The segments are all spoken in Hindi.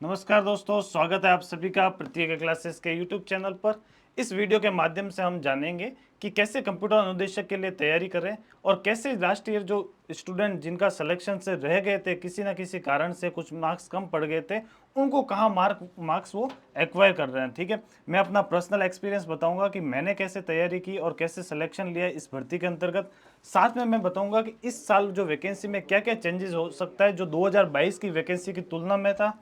नमस्कार दोस्तों, स्वागत है आप सभी का प्रत्येक क्लासेस के यूट्यूब चैनल पर। इस वीडियो के माध्यम से हम जानेंगे कि कैसे कंप्यूटर अनुदेशक के लिए तैयारी करें और कैसे लास्ट ईयर जो स्टूडेंट जिनका सिलेक्शन से रह गए थे, किसी ना किसी कारण से कुछ मार्क्स कम पड़ गए थे, उनको कहाँ मार्क्स वो एक्वायर कर रहे हैं। ठीक है, मैं अपना पर्सनल एक्सपीरियंस बताऊंगा कि मैंने कैसे तैयारी की और कैसे सिलेक्शन लिया इस भर्ती के अंतर्गत। साथ में मैं बताऊंगा कि इस साल जो वैकेंसी में क्या क्या चेंजेस हो सकता है जो 2022 की वैकेंसी की तुलना में था,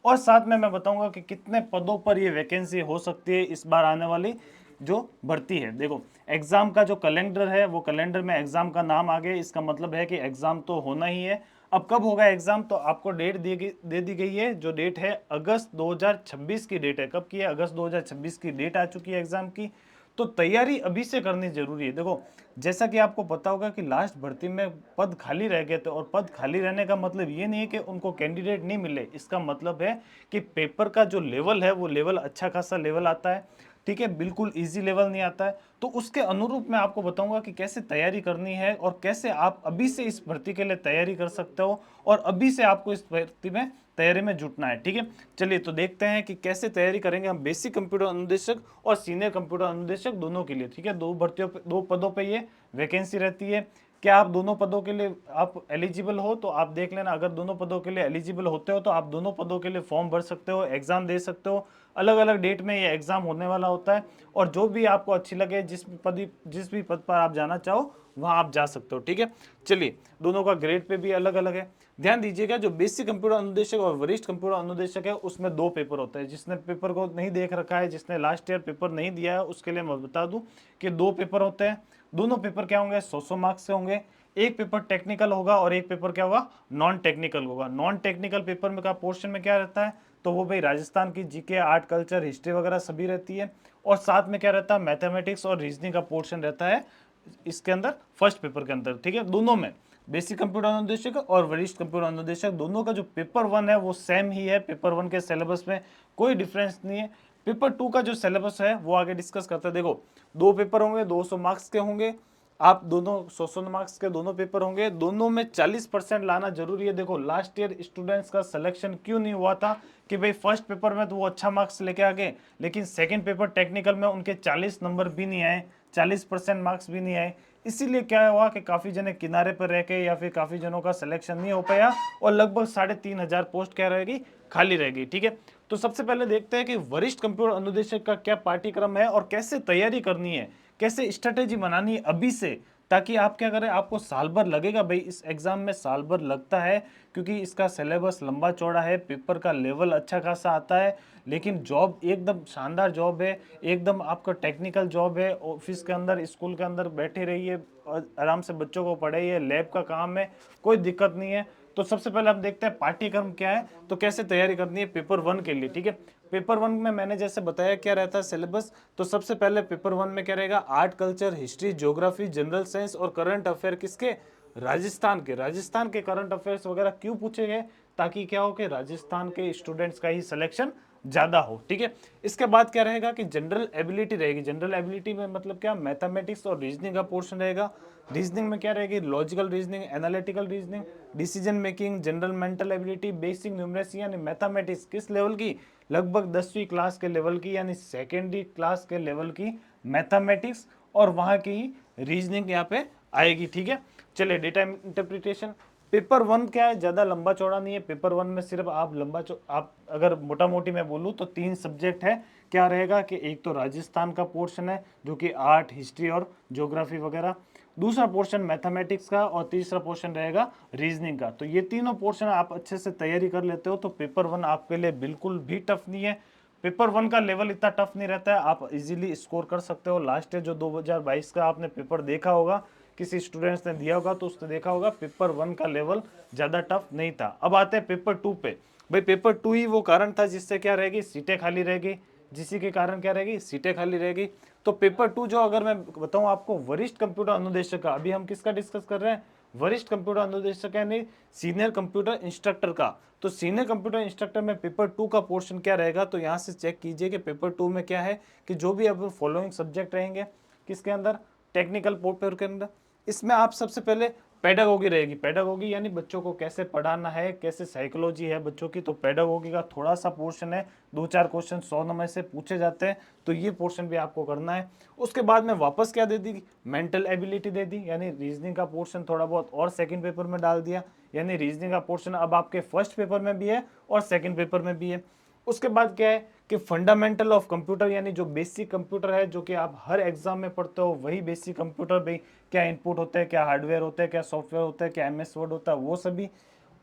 और साथ में मैं बताऊंगा कि कितने पदों पर ये वैकेंसी हो सकती है इस बार आने वाली जो भर्ती है। देखो, एग्जाम का जो कैलेंडर है वो कैलेंडर में एग्जाम का नाम आ गया, इसका मतलब है कि एग्जाम तो होना ही है। अब कब होगा एग्जाम, तो आपको डेट दे दी गई है। जो डेट है अगस्त 2026 की डेट है। कब की है? अगस्त 2026 की डेट आ चुकी है एग्जाम की। तो तैयारी अभी से करनी जरूरी है। देखो, जैसा कि आपको पता होगा कि लास्ट भर्ती में पद खाली रह गए थे, और पद खाली रहने का मतलब ये नहीं है कि उनको कैंडिडेट नहीं मिले। इसका मतलब है कि पेपर का जो लेवल है वो लेवल अच्छा खासा लेवल आता है। ठीक है, बिल्कुल इजी लेवल नहीं आता है। तो उसके अनुरूप मैं आपको बताऊंगा कि कैसे तैयारी करनी है और कैसे आप अभी से इस भर्ती के लिए तैयारी कर सकते हो, और अभी से आपको इस भर्ती में तैयारी में जुटना है। ठीक है, चलिए तो देखते हैं कि कैसे तैयारी करेंगे हम बेसिक कंप्यूटर अनुदेशक और सीनियर कंप्यूटर अनुदेशक दोनों के लिए। ठीक है, दो भर्तियों पे, दो पदों पे ये वैकेंसी रहती है। क्या आप दोनों पदों के लिए आप एलिजिबल हो? तो आप देख लेना, अगर दोनों पदों के लिए एलिजिबल होते हो तो आप दोनों पदों के लिए फॉर्म भर सकते हो, एग्जाम दे सकते हो। अलग अलग डेट में ये एग्जाम होने वाला होता है, और जो भी आपको अच्छी लगे, जिस भी पद पर आप जाना चाहो वहां आप जा सकते हो। ठीक है, चलिए, दोनों का ग्रेड पे भी अलग अलग है। ध्यान दीजिएगा, जो बेसिक कंप्यूटर अनुदेशक और वरिष्ठ कंप्यूटर अनुदेशक है उसमें दो पेपर होते हैं। जिसने पेपर को नहीं देख रखा है, जिसने लास्ट ईयर पेपर नहीं दिया है, उसके लिए मैं बता दूं कि दो पेपर होते हैं। दोनों पेपर क्या होंगे? 100 मार्क्स से होंगे। एक पेपर टेक्निकल होगा और एक पेपर क्या होगा? नॉन टेक्निकल होगा। नॉन टेक्निकल पेपर में का पोर्शन में क्या रहता है? तो वो भाई राजस्थान की जीके, आर्ट, कल्चर, हिस्ट्री वगैरह सभी रहती है। और साथ में क्या रहता है? मैथमेटिक्स और रीजनिंग का पोर्शन रहता है इसके अंदर, फर्स्ट पेपर के अंदर। ठीक है, दोनों में बेसिक कंप्यूटर अनुदेशक और वरिष्ठ कंप्यूटर अनुदेशक दोनों का जो पेपर वन है वो सेम ही है। पेपर वन के सिलेबस में कोई डिफरेंस नहीं है। पेपर टू का जो सिलेबस है वो आगे डिस्कस करते हैं। देखो, दो पेपर होंगे, 200 मार्क्स के होंगे। आप दोनों 100 मार्क्स के दोनों पेपर होंगे, दोनों में 40% लाना जरूरी है। देखो, लास्ट ईयर स्टूडेंट्स का सिलेक्शन क्यों नहीं हुआ था कि भाई फर्स्ट पेपर में तो वो अच्छा मार्क्स लेके आ गए, लेकिन सेकंड पेपर टेक्निकल में उनके 40 नंबर भी नहीं आए, 40% मार्क्स भी नहीं आए। इसीलिए क्या हुआ कि काफी जने किनारे पर रह के, या फिर काफी जनों का सिलेक्शन नहीं हो पाया, और लगभग 3,500 पोस्ट क्या रहेगी? खाली रहेगी। ठीक है, तो सबसे पहले देखते हैं कि वरिष्ठ कंप्यूटर अनुदेशक का क्या पाठ्यक्रम है और कैसे तैयारी करनी है, कैसे स्ट्रेटेजी बनानी है अभी से, ताकि आप क्या करें। आपको साल भर लगेगा भाई, इस एग्जाम में साल भर लगता है, क्योंकि इसका सिलेबस लंबा चौड़ा है, पेपर का लेवल अच्छा खासा आता है, लेकिन जॉब एकदम शानदार जॉब है, एकदम आपका टेक्निकल जॉब है। ऑफिस के अंदर, स्कूल के अंदर बैठे रहिए और आराम से बच्चों को पढ़ाइए, लैब का काम है, कोई दिक्कत नहीं है। तो सबसे पहले हम देखते हैं पाठ्यक्रम क्या है, तो कैसे तैयारी करनी है पेपर वन के लिए। ठीक है, पेपर वन में मैंने जैसे बताया क्या रहता है सिलेबस। तो सबसे पहले पेपर वन में क्या रहेगा? Art, culture, history, geography, general science और करंट अफेयर। किसके? राजस्थान के करंट अफेयर्स वगैरह क्यों पूछे गए? ताकि क्या हो कि राजस्थान के स्टूडेंट्स का ही सिलेक्शन ज्यादा हो। ठीक है, इसके बाद क्या रहेगा कि जनरल एबिलिटी रहेगी। जनरल एबिलिटी में मतलब क्या? मैथमेटिक्स और रीजनिंग का पोर्शन रहेगा। रीजनिंग में क्या रहेगी? Logical reasoning, analytical reasoning, decision making, general mental ability, basic numeracy. यानी मैथमेटिक्स किस लेवल की? लगभग 10वीं क्लास के लेवल की, यानी सेकेंडरी क्लास के लेवल की मैथमेटिक्स, और वहां की रीजनिंग यहाँ पे आएगी। ठीक है, चलिए, डेटा इंटरप्रिटेशन। पेपर वन क्या है? ज्यादा लंबा चौड़ा नहीं है। पेपर वन में सिर्फ आप अगर मोटा मोटी मैं बोलूँ तो 3 सब्जेक्ट है। क्या रहेगा कि एक तो राजस्थान का पोर्शन है जो कि आर्ट, हिस्ट्री और ज्योग्राफी वगैरह, दूसरा पोर्शन मैथमेटिक्स का, और तीसरा पोर्शन रहेगा रीजनिंग का। तो ये तीनों पोर्शन आप अच्छे से तैयारी कर लेते हो तो पेपर वन आपके लिए बिल्कुल भी टफ नहीं है। पेपर वन का लेवल इतना टफ नहीं रहता है, आप इजीली स्कोर कर सकते हो। लास्ट ईयर जो 2022 का आपने पेपर देखा होगा, किसी स्टूडेंट्स ने दिया होगा तो उसने देखा होगा पेपर वन का लेवल ज़्यादा टफ नहीं था। अब आते हैं पेपर टू पे। भाई पेपर टू ही वो कारण था जिससे क्या रहेगी? सीटें खाली रहेगी। जिसी के कारण क्या रहेगी? सीटें खाली रहेगी। तो पेपर टू जो, अगर मैं बताऊं आपको, वरिष्ठ कंप्यूटर अनुदेशक का, अभी हम किसका डिस्कस कर रहे हैं? वरिष्ठ कंप्यूटर अनुदेशक यानी सीनियर कंप्यूटर इंस्ट्रक्टर का। तो सीनियर कंप्यूटर इंस्ट्रक्टर में पेपर टू का पोर्शन क्या रहेगा? तो यहाँ से चेक कीजिए कि पेपर टू में क्या है कि जो भी अब फॉलोइंग सब्जेक्ट रहेंगे किसके अंदर? टेक्निकल पेपर के अंदर। इसमें आप सबसे पहले पेडागोगी रहेगी। पेडागोगी यानी बच्चों को कैसे पढ़ाना है, कैसे साइकोलॉजी है बच्चों की, तो पेडागोगी का थोड़ा सा पोर्शन है, 2-4 क्वेश्चन 100 नंबर से पूछे जाते हैं, तो ये पोर्शन भी आपको करना है। उसके बाद में वापस क्या दे दी, मेंटल एबिलिटी दे दी, यानी रीजनिंग का पोर्शन थोड़ा बहुत और सेकंड पेपर में डाल दिया, यानी रीजनिंग का पोर्शन अब आपके फर्स्ट पेपर में भी है और सेकंड पेपर में भी है। उसके बाद क्या है कि फंडामेंटल ऑफ कंप्यूटर, यानी जो बेसिक कंप्यूटर है जो कि आप हर एग्जाम में पढ़ते हो, वही बेसिक कंप्यूटर भाई, क्या इनपुट होता है, क्या हार्डवेयर होता है, क्या सॉफ्टवेयर होता है, क्या एमएस वर्ड होता है, वो सभी।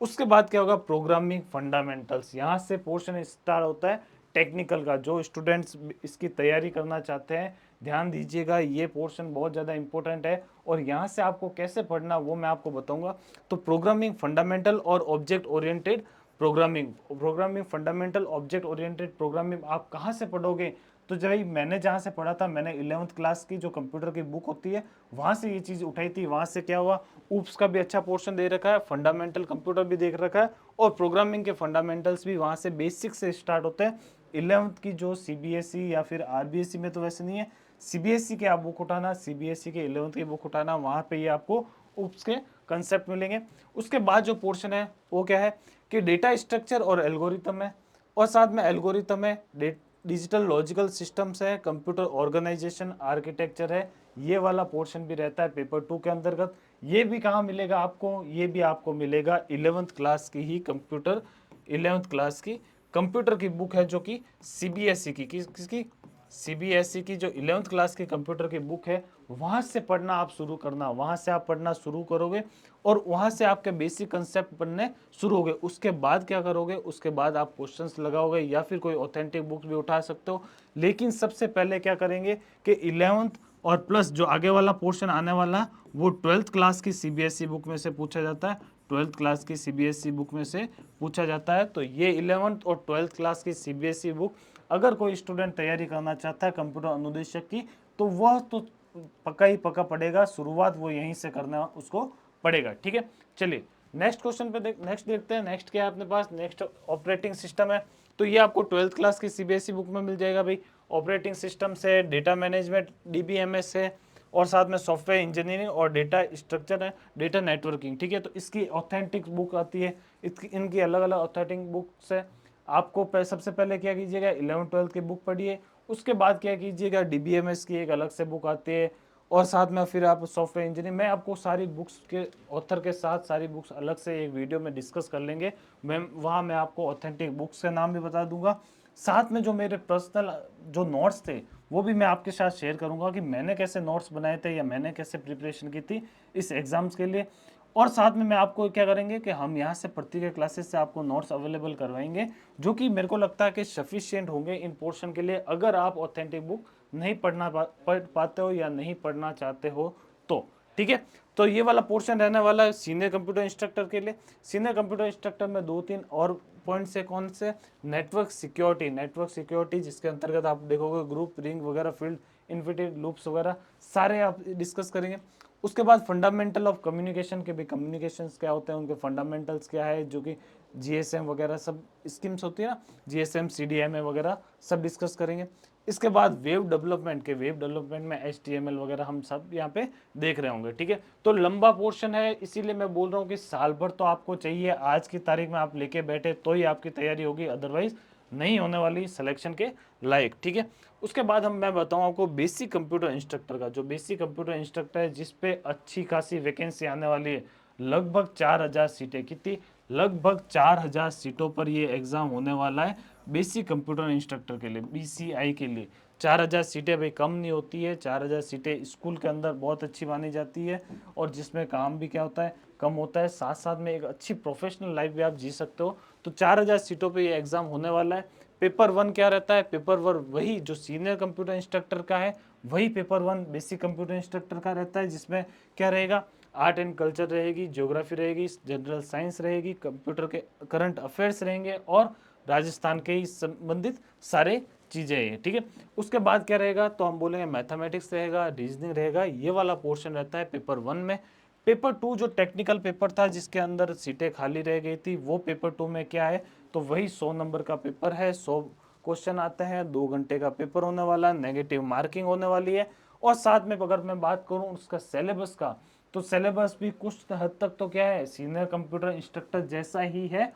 उसके बाद क्या होगा, प्रोग्रामिंग फंडामेंटल्स, यहाँ से पोर्शन स्टार्ट होता है टेक्निकल का। जो स्टूडेंट्स इसकी तैयारी करना चाहते हैं, ध्यान दीजिएगा, ये पोर्शन बहुत ज़्यादा इंपॉर्टेंट है और यहाँ से आपको कैसे पढ़ना वो मैं आपको बताऊंगा। तो प्रोग्रामिंग फंडामेंटल और object oriented programming, programming fundamental object oriented programming आप कहाँ से पढ़ोगे, तो जब मैंने जहाँ से पढ़ा था, मैंने 11th क्लास की जो कंप्यूटर की बुक होती है वहाँ से ये चीज़ उठाई थी। वहाँ से क्या हुआ, ऊप्स का भी अच्छा पोर्शन दे रखा है, फंडामेंटल कंप्यूटर भी देख रखा है और प्रोग्रामिंग के फंडामेंटल्स भी वहाँ से बेसिक से स्टार्ट होते हैं। 11th की जो सीबीएसई या फिर आरबीएसई में तो वैसे नहीं है, सीबीएसई के आप बुक उठाना, सीबीएसई के 11th की बुक उठाना, वहाँ पे ये आपको ऊप्स के कंसेप्ट मिलेंगे। उसके बाद जो पोर्शन है वो क्या है कि डेटा स्ट्रक्चर और एल्गोरिथम है, और साथ में एल्गोरिथम है, डिजिटल लॉजिकल सिस्टम्स है, कंप्यूटर ऑर्गेनाइजेशन आर्किटेक्चर है, ये वाला पोर्शन भी रहता है पेपर 2 के अंतर्गत। ये भी कहाँ मिलेगा आपको, ये भी आपको मिलेगा 11th क्लास की ही कंप्यूटर, 11th क्लास की कंप्यूटर की बुक है, जो कि सीबीएसई की, किसकी, सीबीएसई की जो 11th क्लास की कंप्यूटर की बुक है, वहाँ से पढ़ना आप शुरू करना, वहाँ से आप पढ़ना शुरू करोगे और वहाँ से आपके बेसिक कंसेप्ट पढ़ने शुरू हो गए। उसके बाद क्या करोगे, उसके बाद आप क्वेश्चंस लगाओगे या फिर कोई ऑथेंटिक बुक भी उठा सकते हो। लेकिन सबसे पहले क्या करेंगे कि 11th और प्लस जो आगे वाला पोर्शन आने वाला है वो 12th क्लास की सीबीएसई बुक में से पूछा जाता है, 12th क्लास की सीबीएसई बुक में से पूछा जाता है। तो ये 11th और 12th क्लास की सीबीएसई बुक अगर कोई स्टूडेंट तैयारी करना चाहता है कंप्यूटर अनुदेशक की, तो वह तो पक्का ही पक्का पड़ेगा, शुरुआत वो यहीं से करना उसको पड़ेगा। ठीक है, चलिए नेक्स्ट क्वेश्चन पे नेक्स्ट देखते हैं। नेक्स्ट क्या है अपने पास, नेक्स्ट ऑपरेटिंग सिस्टम है। तो ये आपको 12th क्लास की सीबीएसई बुक में मिल जाएगा भाई। ऑपरेटिंग सिस्टम से डेटा मैनेजमेंट डीबीएमएस है और साथ में सॉफ्टवेयर इंजीनियरिंग और डेटा स्ट्रक्चर है, डेटा नेटवर्किंग। ठीक है, तो इसकी ऑथेंटिक बुक आती है, इनकी अलग अलग ऑथेंटिक बुक्स है। आपको सबसे पहले क्या कीजिएगा, 11th-12th की बुक पढ़िए। उसके बाद क्या कीजिएगा, डीबीएमएस की एक अलग से बुक आती है और साथ में फिर आप सॉफ्टवेयर इंजीनियरिंग, मैं आपको सारी बुक्स के ऑथर के साथ सारी बुक्स अलग से एक वीडियो में डिस्कस कर लेंगे। मैं आपको ऑथेंटिक बुक्स के नाम भी बता दूंगा। साथ में जो मेरे पर्सनल जो नोट्स थे वो भी मैं आपके साथ शेयर करूंगा कि मैंने कैसे नोट्स बनाए थे या मैंने कैसे प्रिपरेशन की थी इस एग्जाम्स के लिए। और साथ में मैं आपको क्या करेंगे कि हम यहाँ से प्रत्येक क्लासेस से आपको नोट्स अवेलेबल करवाएंगे, जो कि मेरे को लगता है कि सफिशिएंट होंगे इन पोर्शन के लिए, अगर आप ऑथेंटिक बुक नहीं पढ़ पाते हो या नहीं पढ़ना चाहते हो तो। ठीक है, तो ये वाला पोर्शन रहने वाला है सीनियर कंप्यूटर इंस्ट्रक्टर के लिए। सीनियर कंप्यूटर इंस्ट्रक्टर में 2-3 और पॉइंट से कौन से, नेटवर्क सिक्योरिटी, नेटवर्क सिक्योरिटी जिसके अंतर्गत आप देखोगे ग्रुप, रिंग वगैरह, फील्ड इन्फिनिटी लूप्स वगैरह सारे आप डिस्कस करेंगे। उसके बाद फंडामेंटल ऑफ कम्युनिकेशन के भी, कम्युनिकेशंस क्या होते हैं, उनके फंडामेंटल्स क्या है, जो कि जीएसएम वगैरह सब स्कीम्स होती है ना, जीएसएम सीडीएमए वगैरह सब डिस्कस करेंगे। इसके बाद वेब डेवलपमेंट के, वेब डेवलपमेंट में एचटीएमएल वगैरह हम सब यहाँ पे देख रहे होंगे। ठीक है, तो लंबा पोर्शन है, इसीलिए मैं बोल रहा हूँ कि साल भर तो आपको चाहिए, आज की तारीख में आप लेके बैठे तो ही आपकी तैयारी होगी, अदरवाइज नहीं होने वाली सिलेक्शन के लायक। ठीक है, उसके बाद मैं बताऊँ आपको बेसिक कंप्यूटर इंस्ट्रक्टर का, जो बेसिक कंप्यूटर इंस्ट्रक्टर है जिसपे अच्छी खासी वैकेंसी आने वाली है, लगभग 4000 सीटें, कितनी, लगभग 4000 सीटों पर ये एग्जाम होने वाला है बेसिक कंप्यूटर इंस्ट्रक्टर के लिए, बीसीआई के लिए। 4000 सीटें भाई कम नहीं होती है, 4000 सीटें स्कूल के अंदर बहुत अच्छी मानी जाती है और जिसमें काम भी क्या होता है, कम होता है, साथ साथ में एक अच्छी प्रोफेशनल लाइफ भी आप जी सकते हो। तो 4000 सीटों पे ये एग्जाम होने वाला है। पेपर 1 क्या रहता है, पेपर 1 वही जो सीनियर कंप्यूटर इंस्ट्रक्टर का है, वही पेपर 1 बेसिक कंप्यूटर इंस्ट्रक्टर का रहता है, जिसमें क्या रहेगा, आर्ट एंड कल्चर रहेगी, ज्योग्राफी रहेगी, जनरल साइंस रहेगी, कंप्यूटर के करंट अफेयर्स रहेंगे और राजस्थान के ही संबंधित सारे चीज़ें हैं। ठीक है, उसके बाद क्या रहेगा, तो हम बोलेंगे मैथमेटिक्स रहेगा, रीजनिंग रहेगा, ये वाला पोर्शन रहता है पेपर 1 में। पेपर 2 जो टेक्निकल पेपर था जिसके अंदर सीटें खाली रह गई थी, वो पेपर 2 में क्या है, तो वही 100 नंबर का पेपर है, 100 क्वेश्चन आते हैं, 2 घंटे का पेपर होने वाला है, नेगेटिव मार्किंग होने वाली है। और साथ में अगर मैं बात करूं उसका सिलेबस का, तो सिलेबस भी कुछ हद तक तो क्या है, सीनियर कंप्यूटर इंस्ट्रक्टर जैसा ही है,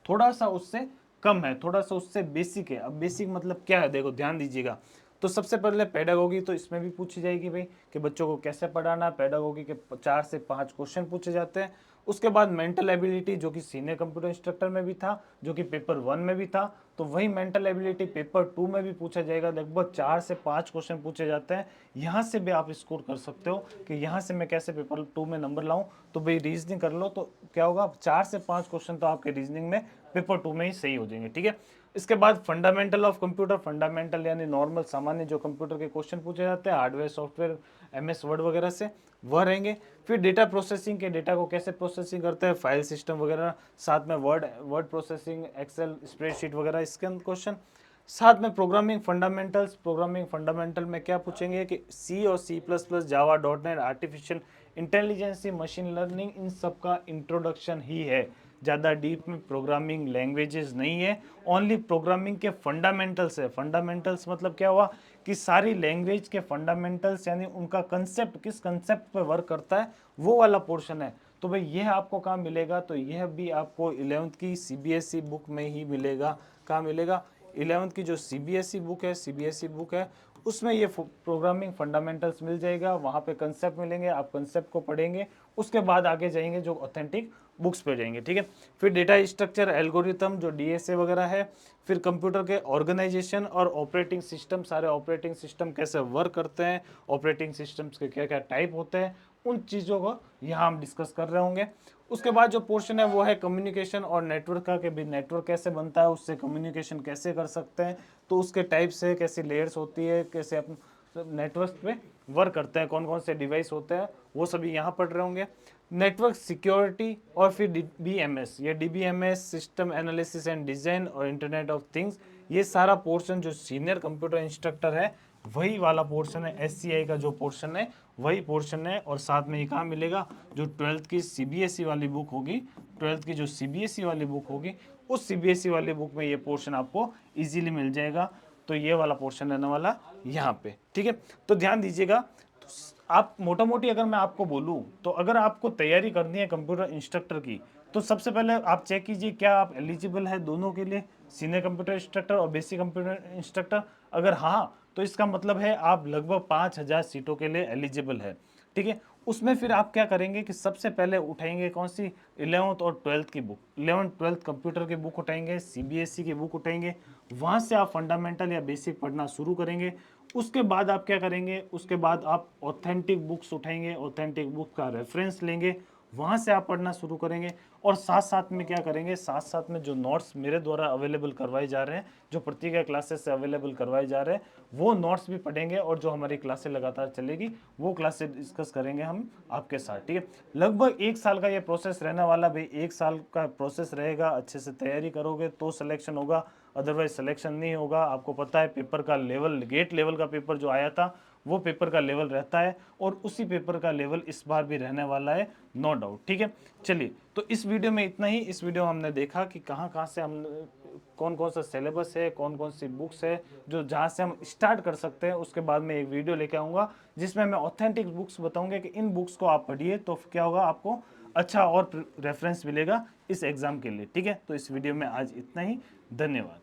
थोड़ा सा उससे कम है, थोड़ा सा उससे बेसिक है। अब बेसिक मतलब क्या है, देखो ध्यान दीजिएगा। तो सबसे पहले पेडागोगी, तो इसमें भी पूछी जाएगी भाई कि बच्चों को कैसे पढ़ाना। पेडागोगी के 4 से 5 क्वेश्चन पूछे जाते हैं। उसके बाद मेंटल एबिलिटी, जो कि सीनियर कंप्यूटर इंस्ट्रक्टर में भी था, जो कि पेपर 1 में भी था, तो वही मेंटल एबिलिटी पेपर 2 में भी पूछा जाएगा। लगभग 4 से 5 क्वेश्चन पूछे जाते हैं। यहाँ से भी आप स्कोर कर सकते हो कि यहाँ से मैं कैसे पेपर 2 में नंबर लाऊं। तो भाई रीजनिंग कर लो, तो क्या होगा, 4 से 5 क्वेश्चन तो आपके रीजनिंग में पेपर 2 में ही सही हो जाएंगे, ठीक है। इसके बाद फंडामेंटल ऑफ कंप्यूटर, फंडामेंटल यानी नॉर्मल सामान्य जो कंप्यूटर के क्वेश्चन पूछे जाते हैं हार्डवेयर सॉफ्टवेयर MS वर्ड वगैरह से, वह रहेंगे। फिर डेटा प्रोसेसिंग के, डेटा को कैसे प्रोसेसिंग करते हैं, फाइल सिस्टम वगैरह, साथ में वर्ड प्रोसेसिंग, एक्सेल स्प्रेडशीट वगैरह, इसके क्वेश्चन। साथ में प्रोग्रामिंग फंडामेंटल्स, प्रोग्रामिंग फंडामेंटल में क्या पूछेंगे कि C और C++, Java, .NET, artificial intelligence, machine learning, इन सब का इंट्रोडक्शन ही है। ज़्यादा डीप में प्रोग्रामिंग लैंग्वेजेस नहीं है, ओनली प्रोग्रामिंग के फंडामेंटल्स है। फंडामेंटल्स मतलब क्या हुआ कि सारी लैंग्वेज के फंडामेंटल्स यानी उनका कंसेप्ट, किस कंसेप्ट पे वर्क करता है, वो वाला पोर्शन है। तो भाई यह आपको कहाँ मिलेगा, तो यह भी आपको 11th की CBSE बुक में ही मिलेगा। कहाँ मिलेगा, 11th की जो CBSE बुक है, CBSE बुक है, उसमें ये प्रोग्रामिंग फंडामेंटल्स मिल जाएगा। वहाँ पे कंसेप्ट मिलेंगे, आप कंसेप्ट को पढ़ेंगे, उसके बाद आगे जाएंगे जो ऑथेंटिक बुक्स पे जाएंगे, ठीक है। फिर डेटा स्ट्रक्चर, एल्गोरिथम जो DSA वगैरह है, फिर कंप्यूटर के ऑर्गेनाइजेशन और ऑपरेटिंग सिस्टम, सारे ऑपरेटिंग सिस्टम कैसे वर्क करते हैं, ऑपरेटिंग सिस्टम्स के क्या क्या टाइप होते हैं, उन चीज़ों को यहाँ हम डिस्कस कर रहे होंगे। उसके बाद जो पोर्शन है वो है कम्युनिकेशन और नेटवर्क का, कि भी नेटवर्क कैसे बनता है, उससे कम्युनिकेशन कैसे कर सकते हैं, तो उसके टाइप्स है, कैसी लेयर्स होती है, कैसे अपन नेटवर्क पे वर्क करते हैं, कौन कौन से डिवाइस होते हैं, वो सभी यहाँ पढ़ रहे होंगे। नेटवर्क सिक्योरिटी और फिर DBMS, ये DBMS system analysis and design और इंटरनेट ऑफ थिंग्स, ये सारा पोर्शन जो सीनियर कंप्यूटर इंस्ट्रक्टर है वही वाला पोर्शन है। SCI का जो पोर्शन है वही पोर्शन है। और साथ में ये कहाँ मिलेगा, जो 12th की CBSE वाली बुक होगी, 12th की जो CBSE वाली बुक होगी, उस CBSE वाली बुक में ये पोर्शन आपको इजीली मिल जाएगा। तो ये वाला पोर्शन रहने वाला यहाँ पे, ठीक है। तो ध्यान दीजिएगा। तो आप मोटा मोटी अगर मैं आपको बोलूँ, तो अगर आपको तैयारी करनी है कंप्यूटर इंस्ट्रक्टर की, तो सबसे पहले आप चेक कीजिए क्या आप एलिजिबल है दोनों के लिए, सीनियर कंप्यूटर इंस्ट्रक्टर और बेसिक कंप्यूटर इंस्ट्रक्टर। अगर हाँ, तो इसका मतलब है आप लगभग 5000 सीटों के लिए एलिजिबल है, ठीक है। उसमें फिर आप क्या करेंगे कि सबसे पहले उठाएंगे कौन सी, 11th और 12th की बुक, 11th 12th कंप्यूटर की बुक उठाएंगे, CBSE की बुक उठाएंगे, वहाँ से आप फंडामेंटल या बेसिक पढ़ना शुरू करेंगे। उसके बाद आप क्या करेंगे, उसके बाद आप ऑथेंटिक बुक्स उठाएंगे, ऑथेंटिक बुक का रेफरेंस लेंगे, वहाँ से आप पढ़ना शुरू करेंगे। और साथ साथ में क्या करेंगे, साथ साथ में जो नोट्स मेरे द्वारा अवेलेबल करवाए जा रहे हैं, जो प्रतिज्ञा क्लासेस से अवेलेबल करवाए जा रहे हैं, वो नोट्स भी पढ़ेंगे। और जो हमारी क्लासें लगातार चलेगी वो क्लासेस डिस्कस करेंगे हम आपके साथ, ठीक है। लगभग 1 साल का ये प्रोसेस रहने वाला भाई, 1 साल का प्रोसेस रहेगा। अच्छे से तैयारी करोगे तो सिलेक्शन होगा, अदरवाइज सिलेक्शन नहीं होगा। आपको पता है पेपर का लेवल, गेट लेवल का पेपर जो आया था वो पेपर का लेवल रहता है, और उसी पेपर का लेवल इस बार भी रहने वाला है, नो डाउट, ठीक है। चलिए, तो इस वीडियो में इतना ही। इस वीडियो में हमने देखा कि कहाँ कहाँ से हम, कौन कौन सा सिलेबस है, कौन कौन सी बुक्स है जो जहाँ से हम स्टार्ट कर सकते हैं। उसके बाद मैं एक वीडियो लेके आऊँगा जिसमें मैं ऑथेंटिक बुक्स बताऊँगा कि इन बुक्स को आप पढ़िए तो क्या होगा, आपको अच्छा और रेफरेंस मिलेगा इस एग्ज़ाम के लिए, ठीक है। तो इस वीडियो में आज इतना ही, धन्यवाद।